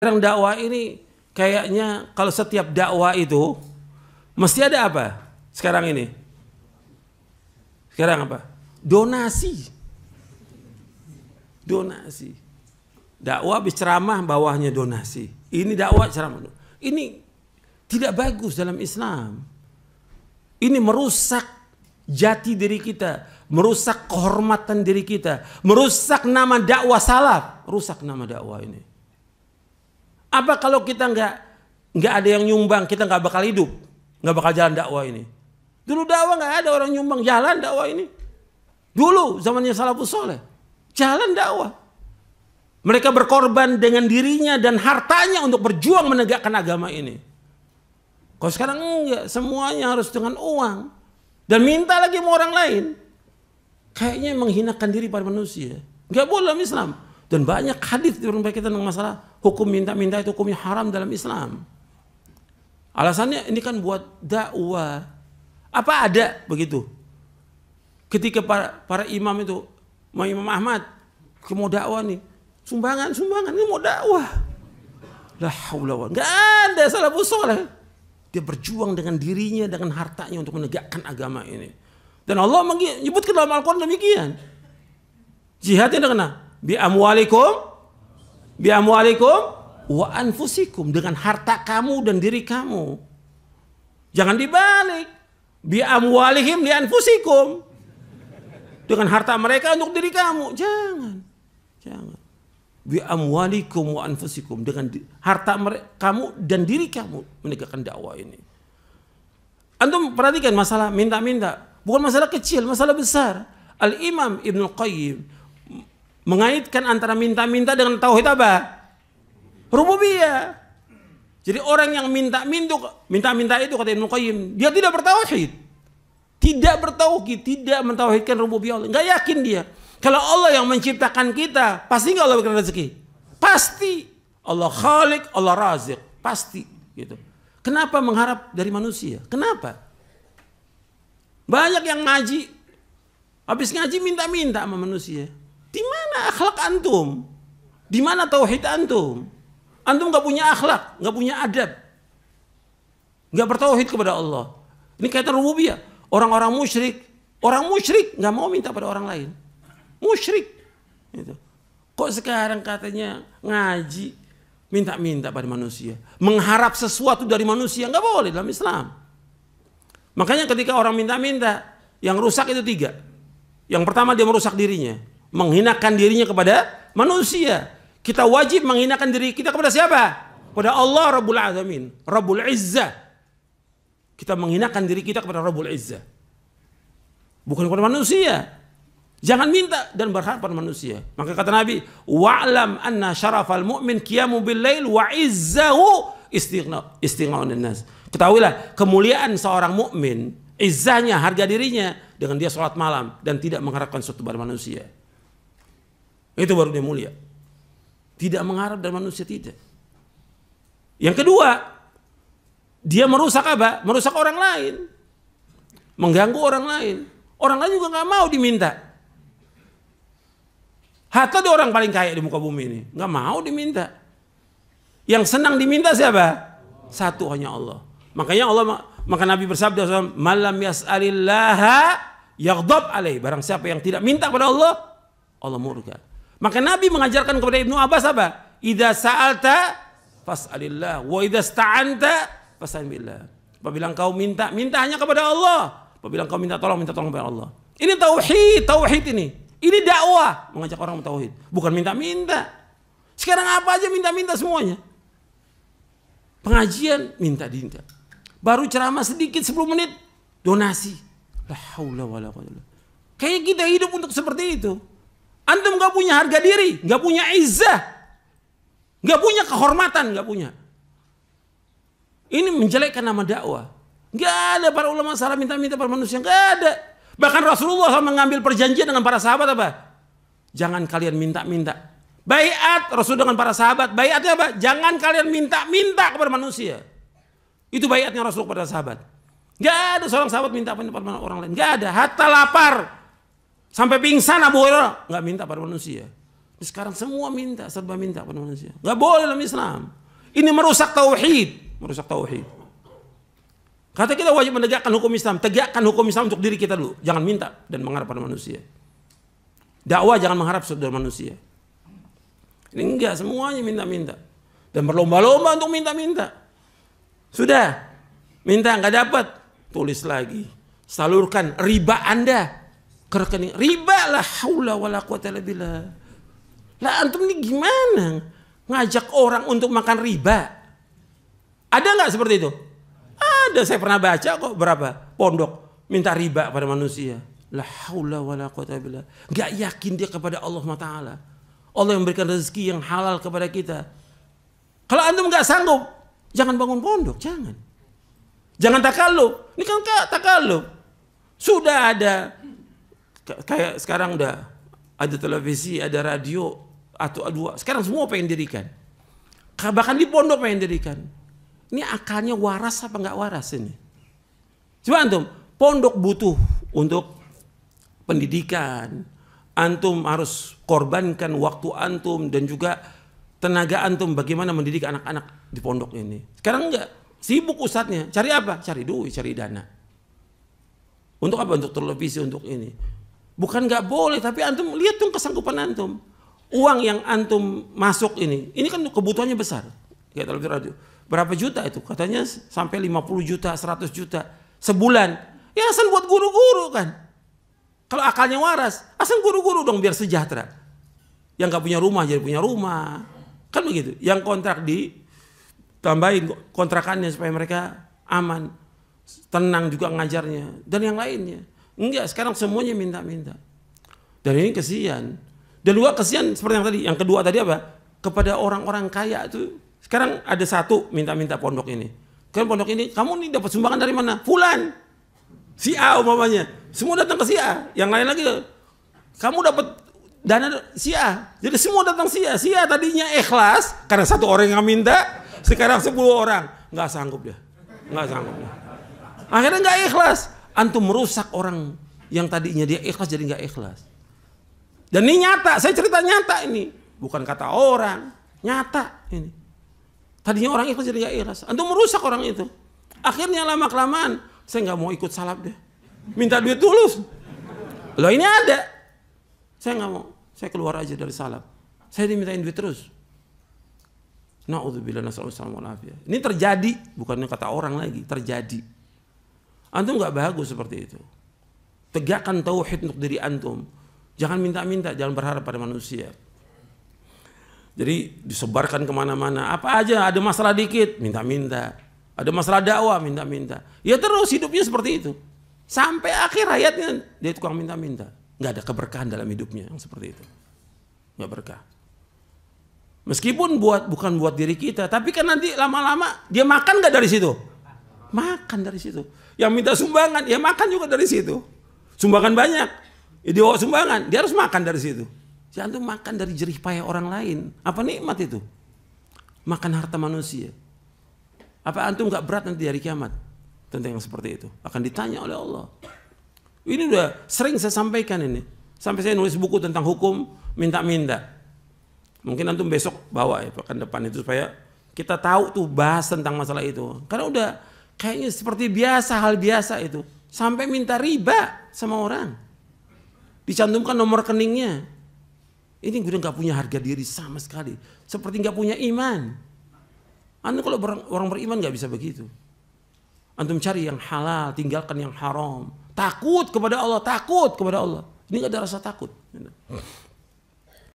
Sekarang dakwah ini kayaknya kalau setiap dakwah itu mesti ada apa? Sekarang ini. Sekarang apa? Donasi. Donasi. Dakwah habis ceramah bawahnya donasi. Ini dakwah ceramah. Ini tidak bagus dalam Islam. Ini merusak jati diri kita, merusak kehormatan diri kita, merusak nama dakwah salaf, rusak nama dakwah ini. Apa kalau kita nggak ada yang nyumbang, kita nggak bakal hidup, nggak bakal jalan dakwah ini. Dulu dakwah nggak ada orang nyumbang, jalan dakwah ini. Dulu zamannya salafus soleh, jalan dakwah. Mereka berkorban dengan dirinya dan hartanya untuk berjuang menegakkan agama ini. Kalau sekarang enggak, semuanya harus dengan uang dan minta lagi sama orang lain. Kayaknya menghinakan diri pada manusia. Nggak boleh dalam Islam. Dan banyak hadis berkaitan tentang masalah hukum minta-minta itu hukumnya haram dalam Islam. Alasannya ini kan buat dakwah. Apa ada begitu? Ketika para imam itu, Imam Ahmad mau dakwah nih, sumbangan ini mau dakwah. La haula wala quwwata. Enggak ada salafus saleh. Dia berjuang dengan dirinya, dengan hartanya untuk menegakkan agama ini. Dan Allah menyebutkan dalam Al-Quran demikian. Jihadnya dengan bi amwalikum wa anfusikum, dengan harta kamu dan diri kamu. Jangan dibalik. Bi amwalihim li anfusikum, dengan harta mereka untuk diri kamu. Jangan. Bi amwalikum wa anfusikum, dengan harta kamu dan diri kamu menegakkan dakwah ini. Antum perhatikan masalah minta-minta, bukan masalah kecil, masalah besar. Al-Imam Ibnu Qayyim mengaitkan antara minta-minta dengan tauhid apa? Rububiyah. Jadi orang yang minta-minta itu kata Ibnu Qayyim, dia tidak bertauhid. Tidak bertauhid, tidak mentauhidkan rububiyah Allah. Enggak yakin dia. Kalau Allah yang menciptakan kita, pasti enggak Allah berikan rezeki? Pasti. Allah Khalik, Allah Razik, pasti gitu. Kenapa mengharap dari manusia? Kenapa? Banyak yang ngaji, habis ngaji minta-minta sama manusia. Di mana akhlak antum? Di mana tauhid antum? Antum nggak punya akhlak, nggak punya adab, nggak bertauhid kepada Allah. Ini kaitan rububiyah. Orang-orang musyrik nggak mau minta pada orang lain. Musyrik. Gitu. Kok sekarang katanya ngaji minta-minta pada manusia, mengharap sesuatu dari manusia, nggak boleh dalam Islam. Makanya ketika orang minta-minta, yang rusak itu 3. Yang pertama dia merusak dirinya, menghinakan dirinya kepada manusia. Kita wajib menghinakan diri kita kepada siapa? Kepada Allah Rabbul Alamin, Rabbul Izzah. Kita menghinakan diri kita kepada Rabbul Izzah, bukan kepada manusia. Jangan minta dan berharap pada manusia. Maka kata Nabi, wa'lam anna syarafal mu'min qiyamu bil lail wa izzahu istighna'un nas. Ketahuilah kemuliaan seorang mukmin, izzahnya, harga dirinya dengan dia sholat malam dan tidak mengharapkan sesuatu dari manusia. Itu baru dia mulia. Tidak mengharap dari manusia, tidak. Yang kedua, dia merusak apa? Merusak orang lain. Mengganggu orang lain. Orang lain juga nggak mau diminta. Hatta dia orang paling kaya di muka bumi ini, nggak mau diminta. Yang senang diminta siapa? Satu, hanya Allah. Maka Nabi bersabda, "Malam yas'alillaha yaghdab alaih." Barang siapa yang tidak minta kepada Allah, Allah murka. Maka Nabi mengajarkan kepada Ibnu Abbas apa? Idza sa'alta fas'alillah wa idza sta'anta fasta'in billah. Apabila engkau minta hanya kepada Allah. Apabila engkau minta tolong kepada Allah. Ini tauhid ini. Ini dakwah, mengajak orang tauhid, bukan minta-minta. Sekarang apa aja minta-minta semuanya. Pengajian minta. Baru ceramah sedikit 10 menit donasi. La haula wala quwwata. Kayak kita hidup untuk seperti itu. Antum nggak punya harga diri, nggak punya izzah, nggak punya kehormatan, nggak punya. Ini menjelekkan nama dakwah. Nggak ada para ulama salah minta-minta pada manusia, nggak ada. Bahkan Rasulullah SAW mengambil perjanjian dengan para sahabat apa? Jangan kalian minta-minta. Baiat Rasul dengan para sahabat. Baiatnya apa? Jangan kalian minta-minta kepada manusia. Itu baiatnya Rasul kepada sahabat. Gak ada seorang sahabat minta pada orang lain. Gak ada. Hatta lapar sampai pingsan Abu Hurairah nggak minta pada manusia. Sekarang semua minta, serba minta pada manusia. Nggak boleh dalam Islam. Ini merusak tauhid, merusak tauhid. Kata kita wajib menegakkan hukum Islam, tegakkan hukum Islam untuk diri kita dulu. Jangan minta dan mengharap pada manusia. Dakwah jangan mengharap dari manusia. Ini enggak, semuanya minta-minta. Dan berlomba-lomba untuk minta-minta. Sudah, minta nggak dapat, tulis lagi. Salurkan riba Anda ke rekening. Riba, la haula wala quwata illa billah. Lah antum ini gimana? Ngajak orang untuk makan riba. Ada nggak seperti itu? Ada, saya pernah baca kok berapa pondok minta riba pada manusia. La haula wala quwata illa billah. Enggak yakin dia kepada Allah Taala. Allah yang memberikan rezeki yang halal kepada kita. Kalau antum nggak sanggup, jangan bangun pondok, jangan. Jangan takaluf. Ini kan takaluf. Sudah ada kayak sekarang udah ada televisi, ada radio atau dua. Sekarang semua pengen dirikan. Bahkan di pondok pengen dirikan. Ini akalnya waras apa nggak waras ini? Coba antum, pondok butuh untuk pendidikan. Antum harus korbankan waktu antum dan juga tenaga antum bagaimana mendidik anak-anak di pondok ini. Sekarang enggak, sibuk ustadznya. Cari apa? Cari duit, cari dana. Untuk apa? Untuk televisi, untuk ini. Bukan nggak boleh, tapi antum lihat tuh kesanggupan antum. Uang yang antum masuk ini kan kebutuhannya besar. Kayak televisi radio. Berapa juta itu? Katanya sampai 50 juta, 100 juta sebulan. Ya asal buat guru-guru kan. Kalau akalnya waras, asal guru-guru dong biar sejahtera. Yang nggak punya rumah jadi punya rumah. Kan begitu. Yang kontrak ditambahin kontrakannya supaya mereka aman. Tenang juga ngajarnya. Dan yang lainnya. Enggak, sekarang semuanya minta-minta. Dan ini kesian. Dan juga kesian seperti yang tadi. Yang kedua tadi apa? Kepada orang-orang kaya itu. Sekarang ada satu minta-minta pondok ini. Kan pondok ini, kamu nih dapat sumbangan dari mana? Fulan. Si A umpamanya. Semua datang ke si A. Yang lain lagi, kamu dapat dana si A. Jadi semua datang si A. Si A tadinya ikhlas. Karena satu orang yang minta. Sekarang 10 orang. Nggak sanggup dia. Nggak sanggup dia. Akhirnya nggak ikhlas. Antum merusak orang yang tadinya dia ikhlas jadi nggak ikhlas. Dan ini nyata, saya cerita nyata ini. Bukan kata orang, nyata ini. Tadinya orang ikhlas jadi nggak ikhlas. Antum merusak orang itu. Akhirnya lama-kelamaan, saya nggak mau ikut salap deh. Minta duit tulus. Loh ini ada. Saya nggak mau, saya keluar aja dari salap. Saya dimintain duit terus. Na'udzubillah nas'alullah. Ini terjadi, bukannya kata orang lagi, terjadi. Antum nggak bagus seperti itu. Tegakkan tauhid untuk diri antum. Jangan minta-minta, jangan berharap pada manusia. Jadi disebarkan kemana-mana. Apa aja, ada masalah dikit, minta-minta. Ada masalah dakwah, minta-minta. Ya terus hidupnya seperti itu. Sampai akhir hayatnya, dia tukang minta-minta. Nggak ada keberkahan dalam hidupnya yang seperti itu. Nggak berkah. Meskipun bukan buat diri kita, tapi kan nanti lama-lama dia makan nggak dari situ? Makan dari situ. Yang minta sumbangan, ya makan juga dari situ. Sumbangan banyak, ya dia bawa sumbangan, dia harus makan dari situ. Jangan tuh makan dari jerih payah orang lain. Apa nikmat itu? Makan harta manusia. Apa antum nggak berat nanti hari kiamat tentang yang seperti itu? Akan ditanya oleh Allah. Ini udah sering saya sampaikan ini. Sampai saya nulis buku tentang hukum minta-minta. Mungkin antum besok bawa ya pekan depan itu supaya kita tahu tuh bahas tentang masalah itu. Karena udah kayaknya seperti biasa, hal biasa itu. Sampai minta riba sama orang. Dicantumkan nomor rekeningnya. Ini udah nggak punya harga diri sama sekali. Seperti nggak punya iman. Antum kalau orang beriman nggak bisa begitu. Antum cari yang halal, tinggalkan yang haram. Takut kepada Allah, takut kepada Allah. Ini nggak ada rasa takut.